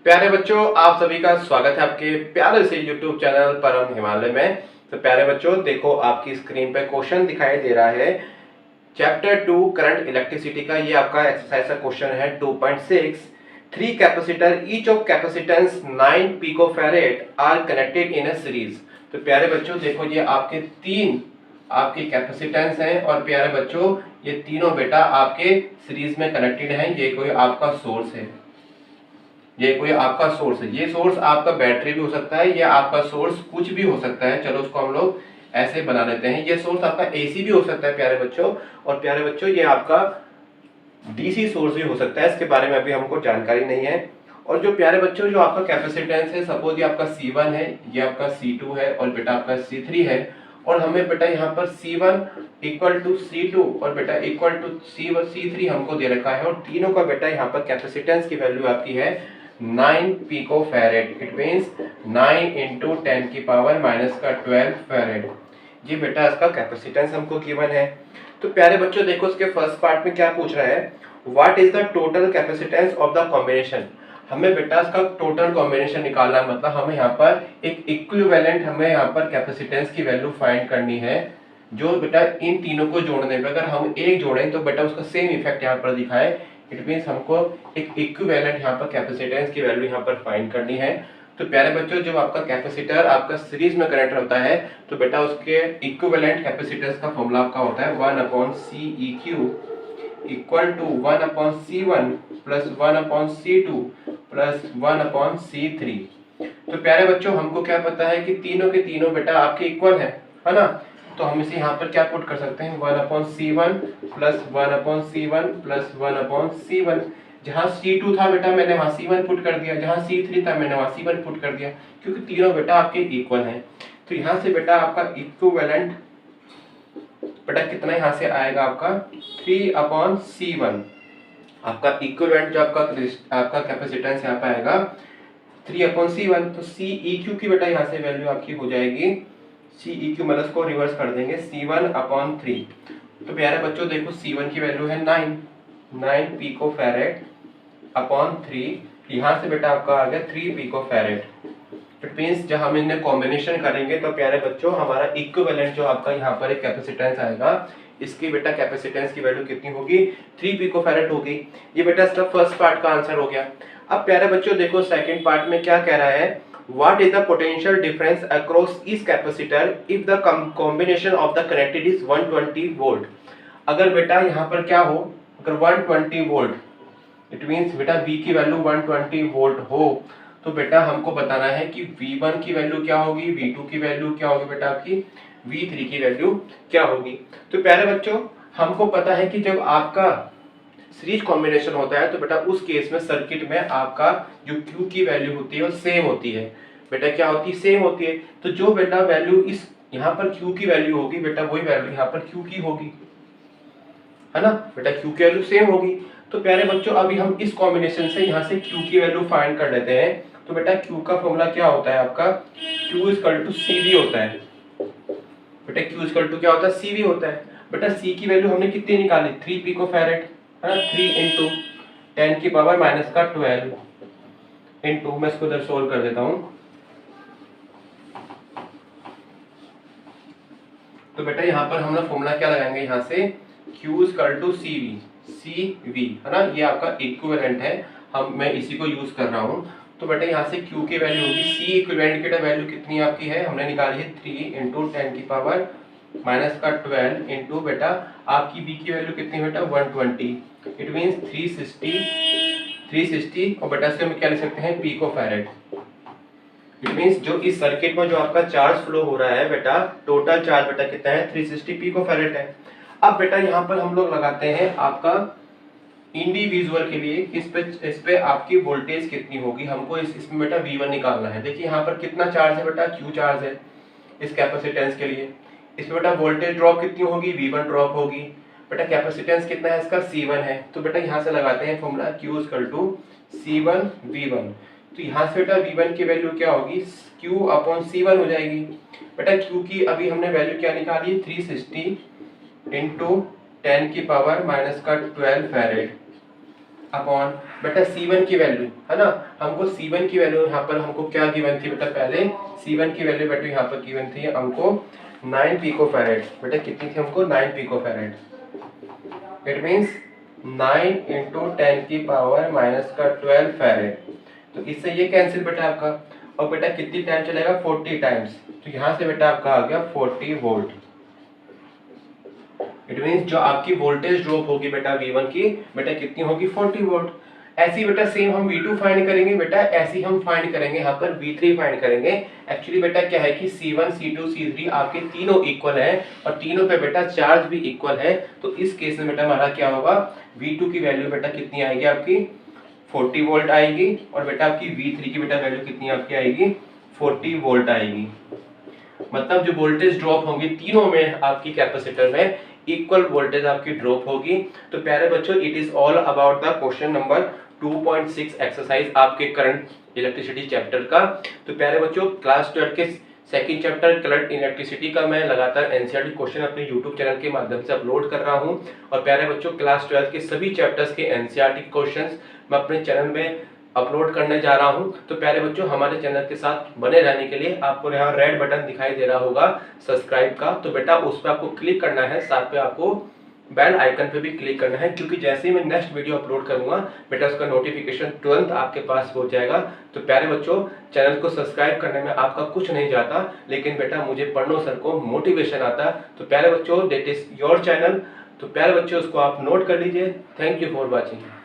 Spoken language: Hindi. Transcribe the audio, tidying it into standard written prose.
प्यारे बच्चों, आप सभी का स्वागत है आपके प्यारे से YouTube चैनल परम हिमालय में। तो प्यारे बच्चों, देखो आपकी स्क्रीन पे क्वेश्चन दिखाई दे रहा है चैप्टर 2 करंट इलेक्ट्रिसिटी का। ये आपका एक्सरसाइज का क्वेश्चन है 2.6। Three capacitor each of capacitance 9 picofarad are connected in a series. तो प्यारे बच्चों देखो, ये आपके तीन आपके कैपेसिटेंस हैं और प्यारे बच्चों ये तीनों बेटा आपके सीरीज में कनेक्टेड हैं। ये कोई आपका सोर्स है, ये कोई आपका सोर्स है। ये सोर्स आपका बैटरी भी हो सकता है या आपका सोर्स कुछ भी हो सकता है। चलो उसको हम लोग ऐसे बना लेते हैं। ये सोर्स आपका एसी भी हो सकता है प्यारे बच्चों, और प्यारे बच्चों ये आपका डीसी सोर्स भी हो सकता है। इसके बारे में अभी हमको जानकारी नहीं है। और जो प्यारे बच्चों जो आपका कैपेसिटेंस है, सपोज ये आपका C1 है, ये आपका C2 है और बेटा आपका C3 है। और हमें बेटा यहाँ पर C1 इक्वल टू C2 और बेटा इक्वल टू C3 हमको दे रखा है। और तीनों का बेटा यहाँ पर कैपेसिटेंस की वैल्यू आपकी है 9 पिकोफैरेड। इट मींस 9 इंटू 10 की पावर माइनस का 12 फैरेड। ये बेटा इसका कैपेसिटेंस हमको गिवन है। तो प्यारे बच्चों देखो, इसके फर्स्ट पार्ट में क्या पूछ रहा है, what is the total capacitance of the combination. हमें बेटा इसका टोटल कॉम्बिनेशन निकालना, मतलब हमें यहाँ पर एक इक्विवेलेंट हमें यहाँ पर कैपेसिटेंस की वैल्यू फाइंड करनी है। जो बेटा इन तीनों को जोड़ने पे अगर हम एक जोड़ें तो बेटा उसका सेम इफेक्ट यहाँ पर दिखाए। इट मींस हमको एक इक्विवेलेंट यहाँ पर कैपेसिटेंस की वैल्यू यहाँ पर फाइंड करनी है। तो प्यारे बच्चों, जब आपका कैपेसिटर आपका सीरीज में कनेक्ट होता है तो बेटा उसके इक्विवेलेंट कैपेसिटेंस का फॉर्मूला आपका होता है 1/CEQ equal to 1/C1 plus 1/C2 plus 1/C3। तो प्यारे बच्चों हमको क्या पता है कि तीनों के तीनों बेटा आपके इक्वल है ना। तो हम इसे यहाँ पर क्या पुट कर सकते हैं, 1/C1 plus 1/C1 plus 1/C1। जहाँ C2 था बेटा मैंने वहाँ C1 पुट कर दिया, जहाँ C3 था मैंने वहाँ C1 पुट कर दिया, क्योंकि तीनों बेटा आपके इक्वल हैं। तो यहाँ से बेटा आपका इक्विवेलेंट बेटा कितना यहाँ से आएगा आपका 3/C1। आपका इक्विवेलेंट जो आपका कैपेसिटेंस यहाँ पे आएगा 3/C1। तो CEQ की बेटा यहाँ से वैल्यू आपकी हो जाएगी, CEQ मतलब को रिवर्स कर देंगे C1/3। तो प्यारे बच्चों देखो C1 की वैल्यू है 9 पिकोफैरेड अपॉन 3। यहाँ से बेटा आपका आ गया 3 पिकोफैरेड। इट मींस जब हम इन्हें कॉम्बिनेशन करेंगे तो प्यारे बच्चों हमारा इक्विवेलेंट जो आपका यहाँ पर एक कैपेसिटेंस आएगा, इसकी बेटा कैपेसिटेंस की वैल्यू कितनी होगी, 3 पिकोफैरेड होगी। ये बेटा इसका फर्स्ट पार्ट का आंसर हो गया। अब प्यारे बच्चों देखो सेकंड पार्ट में क्या कह रहा है, what is the potential difference across each capacitor if the combination of the connected is 120 volt. अगर बेटा यहाँ पर क्या हो, अगर 120 वोल्ट, इट मींस बेटा V की वैल्यू 120 वोल्ट हो तो बेटा हमको बताना है कि V1 की वैल्यू क्या होगी, V2 की वैल्यू क्या होगी, बेटा आपकी V3 की वैल्यू क्या होगी। तो प्यारे बच्चों हमको पता है कि जब आपका सीरीज कॉम्बिनेशन होता है तो बेटा उस केस में सर्किट में आपका जो Q की वैल्यू होती है वो सेम होती है। बेटा क्या होती है, सेम होती है। तो जो बेटा वैल्यू इस यहाँ पर Q की वैल्यू होगी बेटा वही वैल्यू यहाँ पर Q की होगी, है ना। बेटा Q की वैल्यू सेम होगी। तो प्यारे बच्चों अभी हम इस कॉम्बिनेशन से यहाँ से Q की वैल्यू फाइंड कर लेते हैं। तो बेटा Q का फॉर्मूला क्या होता है आपका, Q इक्वल टू CV होता है। बेटा Q इक्वल टू क्या होता है, CV होता है। बेटा C की वैल्यू हमने कितनी निकाली, 3 पिकोफैरेड, है ना। 3 इंटू 10 की पावर माइनस का 12 इंटू, मैं इसको इधर सोल्व कर देता हूँ। तो बेटा यहाँ पर हम लोग फॉर्मूला क्या लगाएंगे, यहाँ से Q इक्वल टू CV, है ना। ये आपका इक्विवेलेंट है, मैं इसी को यूज कर रहा हूँ। तो बेटा यहाँ से Q की वैल्यू होगी, C इक्विवेलेंट की वैल्यू कितनी आपकी है, हमने निकाली है 3 इंटू 10 की पावर माइनस का 12 इंटू बेटा आपकी B की वैल्यू कितनी बेटा 120। इट मींस 360 और बेटा इसको हम क्या लिख सकते हैं, पिकोफैरेड। इट मींस जो इस सर्किट में जो आपका चार्ज फ्लो हो रहा है बेटा, टोटल चार्ज बेटा कितना है, 360 पिकोफैरेड है। अब बेटा यहाँ पर हम लोग लगाते हैं आपका इंडिविजुअल के लिए इस पे आपकी वोल्टेज कितनी होगी, हमको इसमें बेटा V1 निकालना है। देखिए यहाँ पर कितना चार्ज है बेटा, Q चार्ज है इस कैपेसिटेंस के लिए। इसमें बेटा वोल्टेज ड्रॉप कितनी होगी, V1 ड्रॉप होगी। बेटा कैपेसिटेंस कितना है इसका, C1 है। तो बेटा यहाँ से लगाते हैं formula Q equal to C1 V1। तो यहाँ से बेटा V1 की वैल्यू क्या होगी, Q/C1 हो जाएगी। बेटा Q की अभी हमने वैल्यू क्या निकाली, 360 इंटू 10 की पावर माइनस का 12 फैरेड। अपॉन बेटा C1 की वैल्यू है ना, हमको C1 की वैल्यू यहाँ पर हमको क्या गिवन थी बेटा, पहले C1 की वैल्यू बेटा यहाँ पर गिवन थी हमको 9 पिकोफैरेड। बेटा कितनी थी हमको, 9 पिकोफैरेड। इट मींस 9 इंटू 10 की पावर माइनस का 12 फैरेड। तो इससे ये कैंसिल बेटा आपका, और बेटा कितनी टाइम चलेगा, 40 टाइम्स। तो यहाँ से बेटा आपका आ गया 40 वोल्ट। इट मींस जो आपकी वोल्टेज ड्रॉप होगी बेटा V1 की बेटा कितनी होगी, 40 वोल्ट। ऐसी बेटा सेम हम V2 फाइंड करेंगे बेटा, ऐसी हम फाइंड करेंगे यहाँ पर V3 फाइंड करेंगे। एक्चुअली बेटा क्या है कि C1 C2 C3 आपके तीनों इक्वल है और तीनों पे बेटा चार्ज भी इक्वल है। तो इस केस में बेटा हमारा क्या होगा, V2 की वैल्यू बेटा कितनी आएगी आपकी, 40 वोल्ट आएगी, और बेटा आपकी V3 की बेटा वैल्यू कितनी आपकी आएगी, 40 वोल्ट आएगी। मतलब जो वोल्टेज ड्रॉप होंगी तीनों में आपकी कैपेसिटर में इक्वल वोल्टेज आपकी ड्रॉप होगी। तो प्यारे बच्चों, it is all about the question number 2.6 exercise आपके करंट इलेक्ट्रिसिटी चैप्टर का। तो प्यारे बच्चों, क्लास 12 के सेकंड चैप्टर करंट इलेक्ट्रिसिटी का मैं लगातार एनसीईआरटी क्वेश्चन अपने यूट्यूब चैनल के माध्यम से अपलोड कर रहा हूं। और प्यारे बच्चों, क्लास 12 के सभी चैप्टर्स के एनसीईआरटी क्वेश्चंस मैं अपने चैनल में अपलोड करने जा रहा हूं। तो प्यारे बच्चों, हमारे चैनल के साथ बने रहने के लिए आपको यहाँ रेड बटन दिखाई दे रहा होगा सब्सक्राइब का, तो बेटा उस पर आपको क्लिक करना है, साथ में आपको बेल आइकन पे भी क्लिक करना है, क्योंकि जैसे ही मैं नेक्स्ट वीडियो अपलोड करूंगा बेटा उसका नोटिफिकेशन तुरंत आपके पास हो जाएगा। तो प्यारे बच्चों, चैनल को सब्सक्राइब करने में आपका कुछ नहीं जाता, लेकिन बेटा मुझे पढ़नो सर को मोटिवेशन आता। तो प्यारे बच्चों, दैट इज योर चैनल। तो प्यारे बच्चों, उसको आप नोट कर लीजिए। Thank you for watching.